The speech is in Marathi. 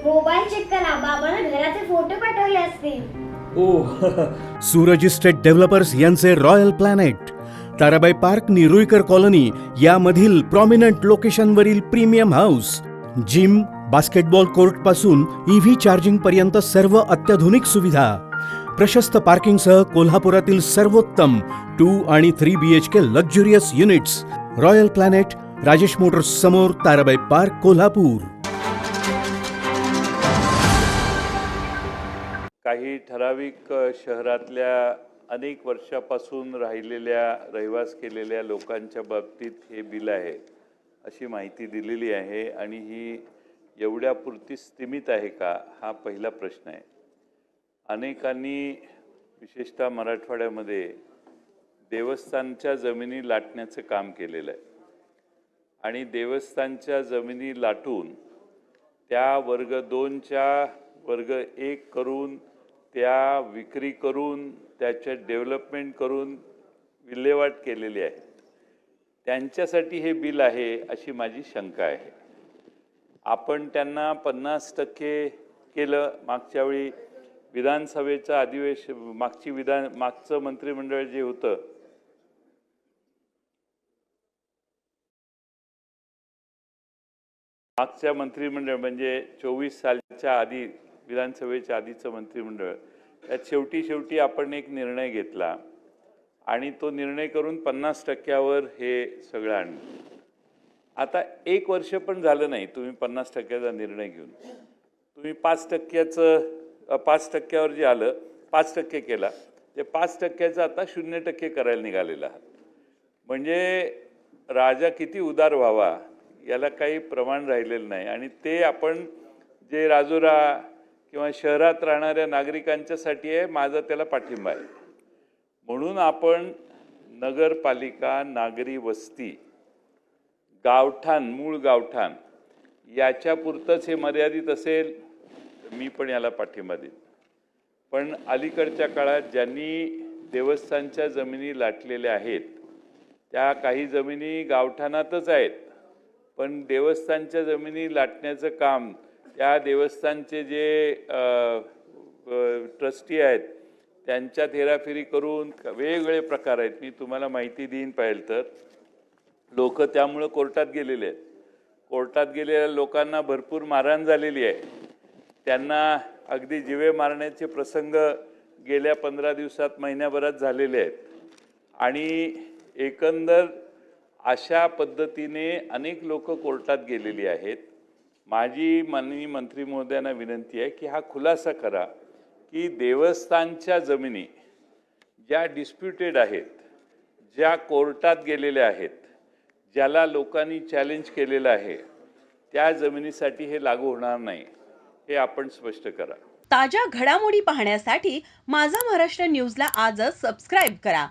मोबाईल चेक करा, बाबांना घराचे फोटो पाठवले असतील. सूरज इस्टेट डेव्हलपर्स यांचे royal planet, Tarabai park, Niruikar colony यामधील प्रॉमिनंट लोकेशनवरील premium house. Gym, basketball court पासून EV चार्जिंग पर्यंत सर्व अत्याधुनिक सुविधा. प्रशस्त पार्किंगसह कोल्हापुरातील सर्वोत्तम 2 आणि 3 BHK luxurious units. Royal planet, Rajesh Motors समोर, ताराबाई पार्क, कोल्हापूर. काही ठराविक शहरातल्या अनेक वर्षापासून राहिलेल्या रहिवास केलेल्या लोकांच्या बाबतीत हे बिल आहे अशी माहिती दिलेली आहे आणि ही एवढ्यापुरती सीमित आहे का, हा पहिला प्रश्न आहे. अनेकांनी विशेषतः मराठवाड्यामध्ये देवस्थानच्या जमिनी लाटण्याचं काम केलेलं आहे आणि देवस्थानच्या जमिनी लाटून त्या वर्ग 2च्या वर्ग 1 करून त्या विक्री करून त्याचे डेव्हलपमेंट करून विल्हेवाट केलेली आहे. त्यांच्यासाठी हे बिल आहे अशी माझी शंका आहे. आपण त्यांना 50% केलं. मागच्या वेळी विधानसभेचं अधिवेशन, मागचं मंत्रिमंडळ जे होतं मागच्या मंत्रिमंडळ म्हणजे 24 सालच्या आधी विधानसभेच्या आधीचं मंत्रिमंडळ, त्यात शेवटी आपण एक निर्णय घेतला आणि तो निर्णय करून 50%वर हे सगळं आणलं. आता 1 वर्ष पण झालं नाही तुम्ही 50%चा निर्णय घेऊन. तुम्ही 5%वर जे आलं 5% केला, ते 5%चं आता 0% करायला निघालेलं आहात. म्हणजे राजा किती उदार व्हावा याला काही प्रमाण राहिलेलं नाही. आणि ते आपण जे राजुरा किंवा शहरात राहणाऱ्या नागरिकांच्यासाठी आहे, माझा त्याला पाठिंबा आहे. म्हणून आपण नगरपालिका, नागरी वस्ती, गावठाण, मूळ गावठाण याच्यापुरतंच हे मर्यादित असेल, मी पण याला पाठिंबा देईन. पण अलीकडच्या काळात ज्यांनी देवस्थानच्या जमिनी लाटलेल्या आहेत त्या काही जमिनी गावठाणातच आहेत, पण देवस्थानच्या जमिनी लाटण्याचं काम त्या देवस्थानचे जे ट्रस्टी आहेत त्यांच्यात हेराफेरी करून वेगवेगळे प्रकार आहेत. मी तुम्हाला माहिती देईन पाहिजे तर. लोक त्यामुळं कोर्टात गेलेले आहेत. कोर्टात गेलेल्या लोकांना भरपूर मारहाण झालेली आहे. त्यांना अगदी जीवे मारण्याचे प्रसंग गेल्या 15 दिवसात, महिन्याभरात झालेले आहेत. आणि एकंदर अशा पद्धतीने अनेक लोक कोर्टात गेलेली आहेत. माझी माननीय मंत्री महोदयांना विनंती आहे की हा खुलासा करा की देवस्थानच्या जमिनी ज्या डिस्प्युटेड आहेत, ज्या कोर्टात गेलेल्या आहेत, ज्याला लोकांनी चॅलेंज केलेलं आहे, त्या जमिनीसाठी हे लागू होणार नाही, हे आपण स्पष्ट करा. ताज्या घडामोडी पाहण्यासाठी माझा महाराष्ट्र न्यूजला आजच सबस्क्राईब करा.